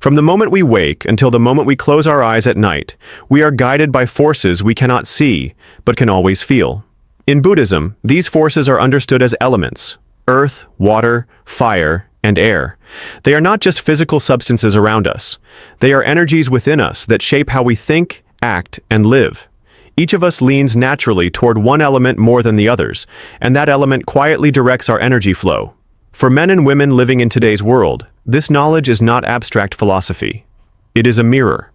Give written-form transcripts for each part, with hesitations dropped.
From the moment we wake until the moment we close our eyes at night, we are guided by forces we cannot see, but can always feel. In Buddhism, these forces are understood as elements: earth, water, fire, and air. They are not just physical substances around us. They are energies within us that shape how we think, act, and live. Each of us leans naturally toward one element more than the others, and that element quietly directs our energy flow. For men and women living in today's world, this knowledge is not abstract philosophy. It is a mirror.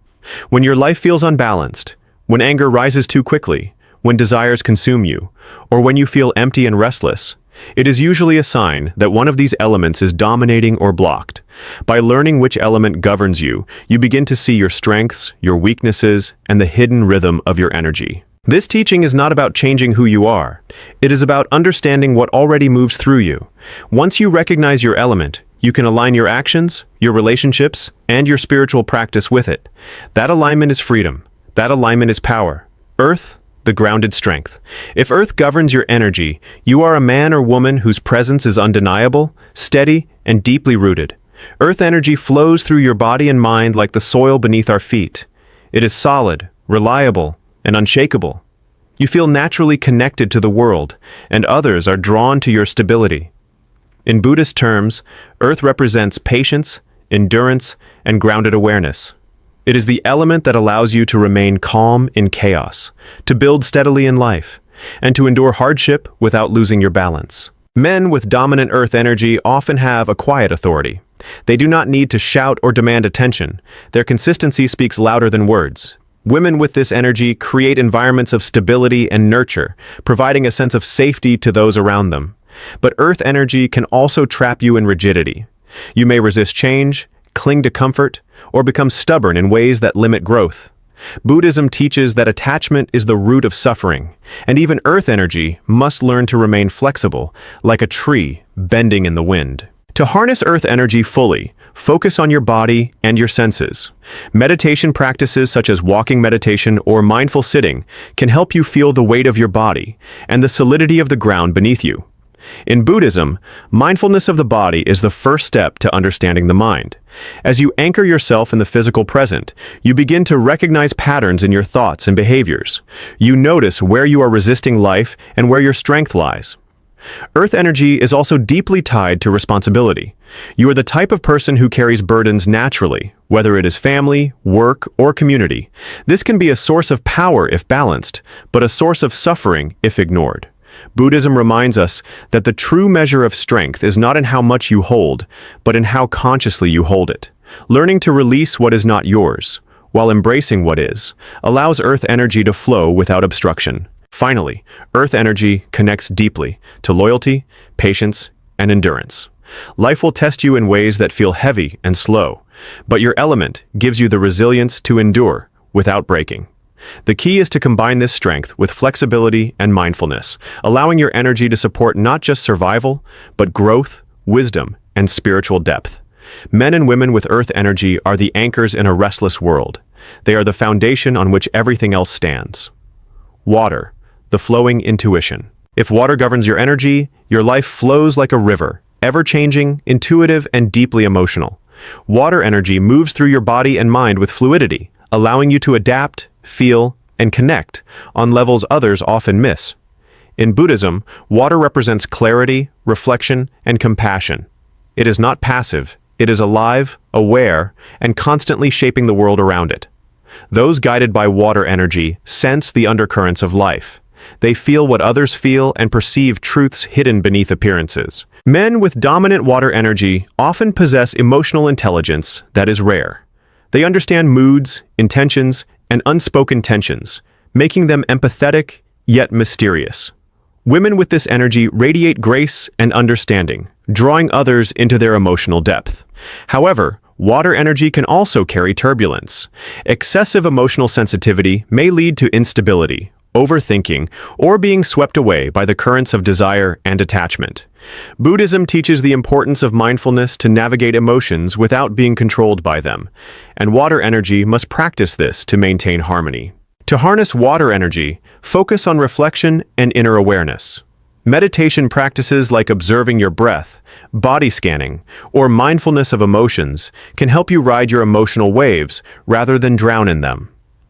When your life feels unbalanced, when anger rises too quickly, when desires consume you, or when you feel empty and restless, it is usually a sign that one of these elements is dominating or blocked. By learning which element governs you, you begin to see your strengths, your weaknesses, and the hidden rhythm of your energy. This teaching is not about changing who you are. It is about understanding what already moves through you. Once you recognize your element, you can align your actions, your relationships, and your spiritual practice with it. That alignment is freedom. That alignment is power. Earth, the grounded strength. If earth governs your energy, you are a man or woman whose presence is undeniable, steady, and deeply rooted. Earth energy flows through your body and mind like the soil beneath our feet. It is solid, reliable, and unshakable. You feel naturally connected to the world, and others are drawn to your stability. In Buddhist terms, earth represents patience, endurance, and grounded awareness. It is the element that allows you to remain calm in chaos, to build steadily in life, and to endure hardship without losing your balance. Men with dominant earth energy often have a quiet authority. They do not need to shout or demand attention. Their consistency speaks louder than words. Women with this energy create environments of stability and nurture, providing a sense of safety to those around them. But earth energy can also trap you in rigidity. You may resist change, cling to comfort, or become stubborn in ways that limit growth. Buddhism teaches that attachment is the root of suffering, and even earth energy must learn to remain flexible, like a tree bending in the wind. To harness earth energy fully, focus on your body and your senses. Meditation practices such as walking meditation or mindful sitting can help you feel the weight of your body and the solidity of the ground beneath you. In Buddhism, mindfulness of the body is the first step to understanding the mind. As you anchor yourself in the physical present, you begin to recognize patterns in your thoughts and behaviors. You notice where you are resisting life and where your strength lies. Earth energy is also deeply tied to responsibility. You are the type of person who carries burdens naturally, whether it is family, work, or community. This can be a source of power if balanced, but a source of suffering if ignored. Buddhism reminds us that the true measure of strength is not in how much you hold, but in how consciously you hold it. Learning to release what is not yours, while embracing what is, allows earth energy to flow without obstruction. Finally, earth energy connects deeply to loyalty, patience, and endurance. Life will test you in ways that feel heavy and slow, but your element gives you the resilience to endure without breaking. The key is to combine this strength with flexibility and mindfulness, allowing your energy to support not just survival, but growth, wisdom, and spiritual depth. Men and women with earth energy are the anchors in a restless world. They are the foundation on which everything else stands. Water, the flowing intuition. If water governs your energy, your life flows like a river, ever-changing, intuitive, and deeply emotional. Water energy moves through your body and mind with fluidity, allowing you to adapt, feel, and connect on levels others often miss. In Buddhism, water represents clarity, reflection, and compassion. It is not passive, it is alive, aware, and constantly shaping the world around it. Those guided by water energy sense the undercurrents of life. They feel what others feel and perceive truths hidden beneath appearances. Men with dominant water energy often possess emotional intelligence that is rare. They understand moods, intentions, and unspoken tensions, making them empathetic yet mysterious. Women with this energy radiate grace and understanding, drawing others into their emotional depth. However, water energy can also carry turbulence. Excessive emotional sensitivity may lead to instability, overthinking, or being swept away by the currents of desire and attachment. Buddhism teaches the importance of mindfulness to navigate emotions without being controlled by them, and water energy must practice this to maintain harmony. To harness water energy, focus on reflection and inner awareness. Meditation practices like observing your breath, body scanning, or mindfulness of emotions can help you ride your emotional waves rather than drown in them.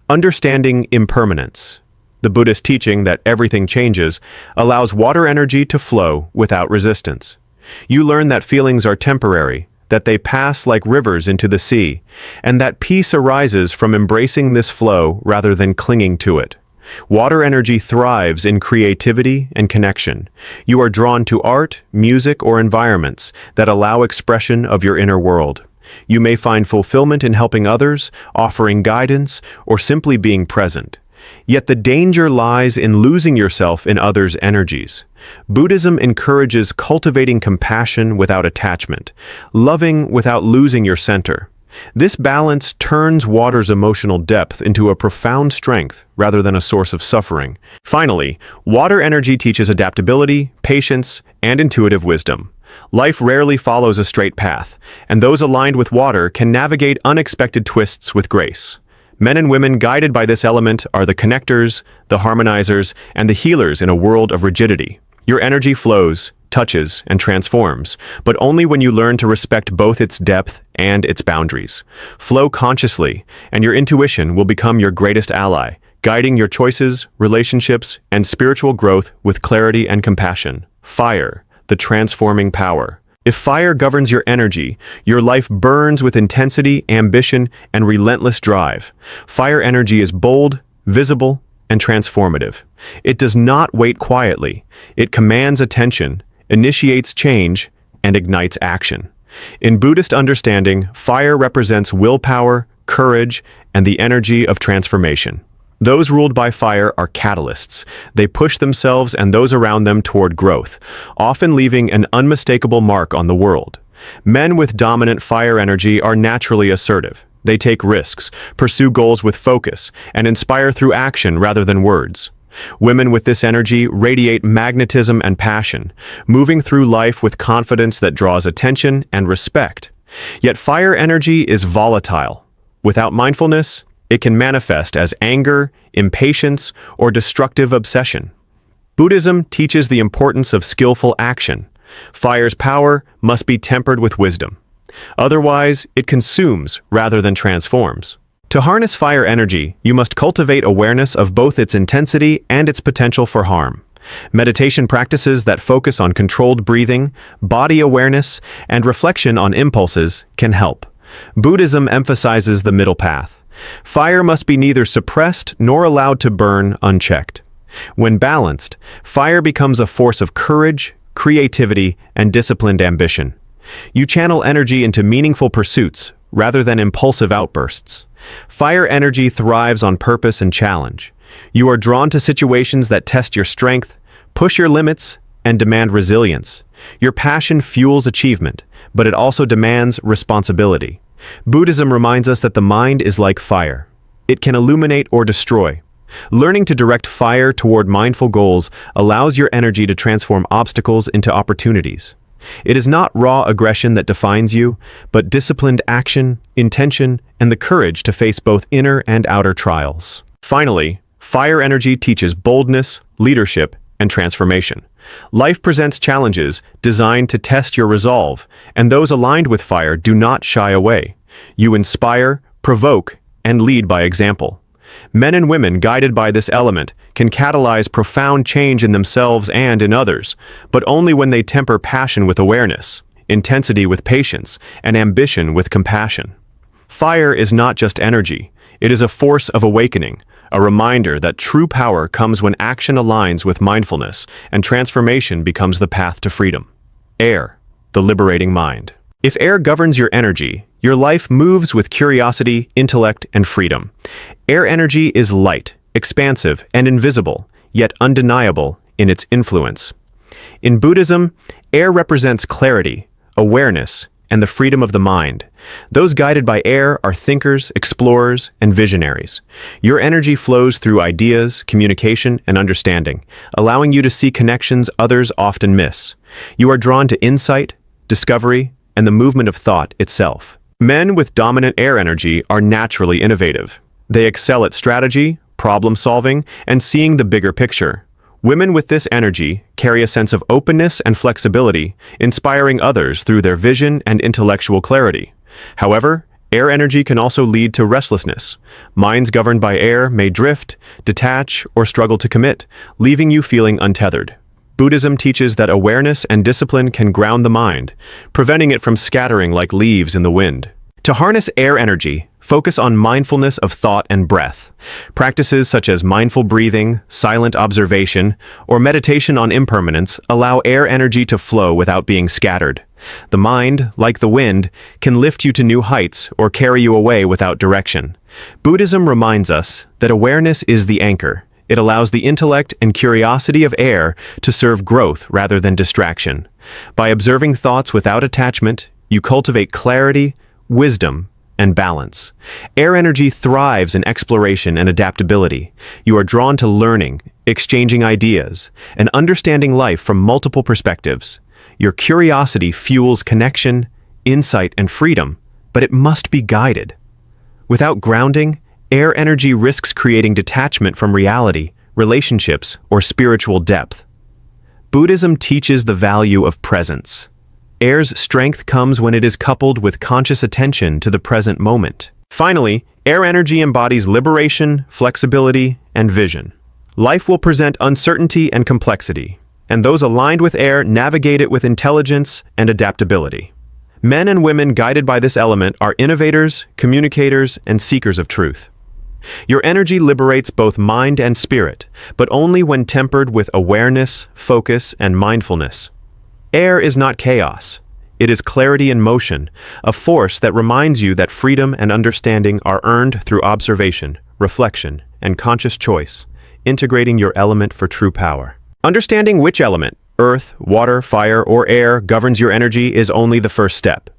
Understanding impermanence. The Buddhist teaching that everything changes allows water energy to flow without resistance. You learn that feelings are temporary, that they pass like rivers into the sea, and that peace arises from embracing this flow rather than clinging to it. Water energy thrives in creativity and connection. You are drawn to art, music, or environments that allow expression of your inner world. You may find fulfillment in helping others, offering guidance, or simply being present. Yet the danger lies in losing yourself in others' energies. Buddhism encourages cultivating compassion without attachment, loving without losing your center. This balance turns water's emotional depth into a profound strength rather than a source of suffering. Finally, water energy teaches adaptability, patience, and intuitive wisdom. Life rarely follows a straight path, and those aligned with water can navigate unexpected twists with grace. Men and women guided by this element are the connectors, the harmonizers, and the healers in a world of rigidity. Your energy flows, touches, and transforms, but only when you learn to respect both its depth and its boundaries. Flow consciously, and your intuition will become your greatest ally, guiding your choices, relationships, and spiritual growth with clarity and compassion. Fire, the transforming power. If fire governs your energy, your life burns with intensity, ambition, and relentless drive. Fire energy is bold, visible, and transformative. It does not wait quietly. It commands attention, initiates change, and ignites action. In Buddhist understanding, fire represents willpower, courage, and the energy of transformation. Those ruled by fire are catalysts. They push themselves and those around them toward growth, often leaving an unmistakable mark on the world. Men with dominant fire energy are naturally assertive. They take risks, pursue goals with focus, and inspire through action rather than words. Women with this energy radiate magnetism and passion, moving through life with confidence that draws attention and respect. Yet fire energy is volatile. Without mindfulness, it can manifest as anger, impatience, or destructive obsession. Buddhism teaches the importance of skillful action. Fire's power must be tempered with wisdom. Otherwise, it consumes rather than transforms. To harness fire energy, you must cultivate awareness of both its intensity and its potential for harm. Meditation practices that focus on controlled breathing, body awareness, and reflection on impulses can help. Buddhism emphasizes the middle path. Fire must be neither suppressed nor allowed to burn unchecked. When balanced, fire becomes a force of courage, creativity, and disciplined ambition. You channel energy into meaningful pursuits rather than impulsive outbursts. Fire energy thrives on purpose and challenge. You are drawn to situations that test your strength, push your limits, and demand resilience. Your passion fuels achievement, but it also demands responsibility. Buddhism reminds us that the mind is like fire. It can illuminate or destroy. Learning to direct fire toward mindful goals allows your energy to transform obstacles into opportunities. It is not raw aggression that defines you, but disciplined action, intention, and the courage to face both inner and outer trials. Finally, fire energy teaches boldness, leadership, and transformation. Life presents challenges designed to test your resolve, and those aligned with fire do not shy away. You inspire, provoke, and lead by example. Men and women guided by this element can catalyze profound change in themselves and in others, but only when they temper passion with awareness, intensity with patience, and ambition with compassion. Fire is not just energy, it is a force of awakening, a reminder that true power comes when action aligns with mindfulness and transformation becomes the path to freedom. Air, the liberating mind. If air governs your energy, your life moves with curiosity, intellect, and freedom. Air energy is light, expansive, and invisible, yet undeniable in its influence. In Buddhism, air represents clarity, awareness, and the freedom of the mind. Those guided by air are thinkers, explorers, and visionaries. Your energy flows through ideas, communication, and understanding, allowing you to see connections others often miss. You are drawn to insight, discovery, and the movement of thought itself. Men with dominant air energy are naturally innovative. They excel at strategy, problem solving, and seeing the bigger picture. Women with this energy carry a sense of openness and flexibility, inspiring others through their vision and intellectual clarity. However, air energy can also lead to restlessness. Minds governed by air may drift, detach, or struggle to commit, leaving you feeling untethered. Buddhism teaches that awareness and discipline can ground the mind, preventing it from scattering like leaves in the wind. To harness air energy, focus on mindfulness of thought and breath. Practices such as mindful breathing, silent observation, or meditation on impermanence allow air energy to flow without being scattered. The mind, like the wind, can lift you to new heights or carry you away without direction. Buddhism reminds us that awareness is the anchor. It allows the intellect and curiosity of air to serve growth rather than distraction. By observing thoughts without attachment, you cultivate clarity, wisdom, and balance. Air energy thrives in exploration and adaptability. You are drawn to learning, exchanging ideas, and understanding life from multiple perspectives. Your curiosity fuels connection, insight, and freedom, but it must be guided. Without grounding, air energy risks creating detachment from reality, relationships, or spiritual depth. Buddhism teaches the value of presence. Air's strength comes when it is coupled with conscious attention to the present moment. Finally, air energy embodies liberation, flexibility, and vision. Life will present uncertainty and complexity, and those aligned with air navigate it with intelligence and adaptability. Men and women guided by this element are innovators, communicators, and seekers of truth. Your energy liberates both mind and spirit, but only when tempered with awareness, focus, and mindfulness. Air is not chaos. It is clarity in motion, a force that reminds you that freedom and understanding are earned through observation, reflection, and conscious choice, integrating your element for true power. Understanding which element, earth, water, fire, or air, governs your energy is only the first step.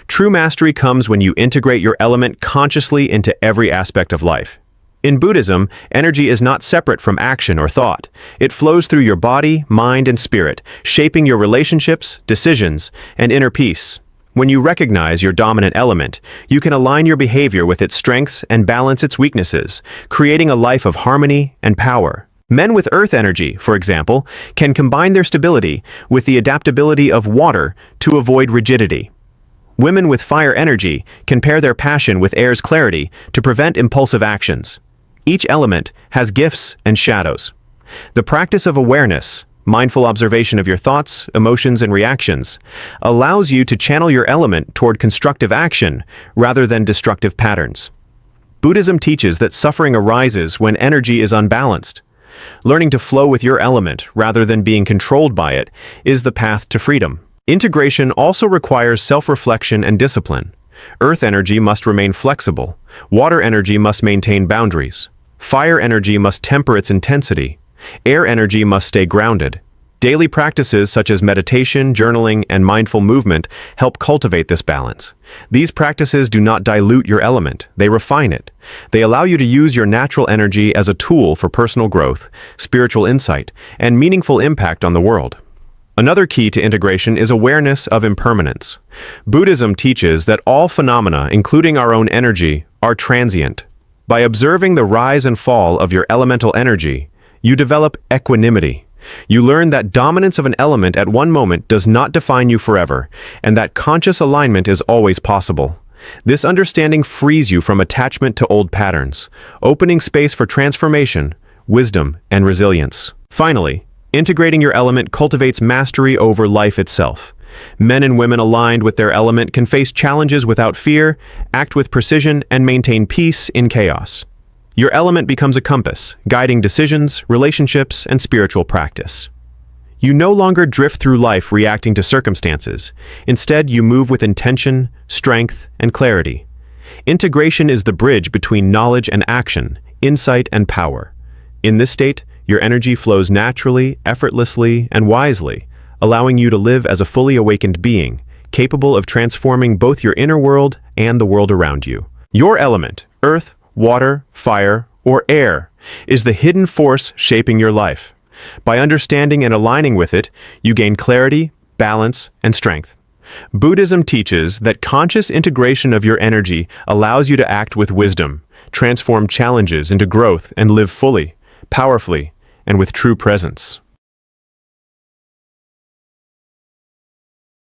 True mastery comes when you integrate your element consciously into every aspect of life. In Buddhism, energy is not separate from action or thought. It flows through your body, mind, and spirit, shaping your relationships, decisions, and inner peace. When you recognize your dominant element, you can align your behavior with its strengths and balance its weaknesses, creating a life of harmony and power. Men with earth energy, for example, can combine their stability with the adaptability of water to avoid rigidity. Women with fire energy can pair their passion with air's clarity to prevent impulsive actions. Each element has gifts and shadows. The practice of awareness, mindful observation of your thoughts, emotions, and reactions, allows you to channel your element toward constructive action rather than destructive patterns. Buddhism teaches that suffering arises when energy is unbalanced. Learning to flow with your element rather than being controlled by it is the path to freedom. Integration also requires self-reflection and discipline. Earth energy must remain flexible. Water energy must maintain boundaries. Fire energy must temper its intensity. Air energy must stay grounded. Daily practices such as meditation, journaling, and mindful movement help cultivate this balance. These practices do not dilute your element, they refine it. They allow you to use your natural energy as a tool for personal growth, spiritual insight, and meaningful impact on the world. Another key to integration is awareness of impermanence. Buddhism teaches that all phenomena, including our own energy, are transient. By observing the rise and fall of your elemental energy, you develop equanimity. You learn that dominance of an element at one moment does not define you forever, and that conscious alignment is always possible. This understanding frees you from attachment to old patterns, opening space for transformation, wisdom, and resilience. Finally, integrating your element cultivates mastery over life itself. Men and women aligned with their element can face challenges without fear, act with precision, and maintain peace in chaos. Your element becomes a compass, guiding decisions, relationships, and spiritual practice. You no longer drift through life reacting to circumstances. Instead, you move with intention, strength, and clarity. Integration is the bridge between knowledge and action, insight and power. In this state, your energy flows naturally, effortlessly, and wisely, allowing you to live as a fully awakened being, capable of transforming both your inner world and the world around you. Your element, earth, water, fire, or air, is the hidden force shaping your life. By understanding and aligning with it, you gain clarity, balance, and strength. Buddhism teaches that conscious integration of your energy allows you to act with wisdom, transform challenges into growth, and live fully, powerfully, and with true presence.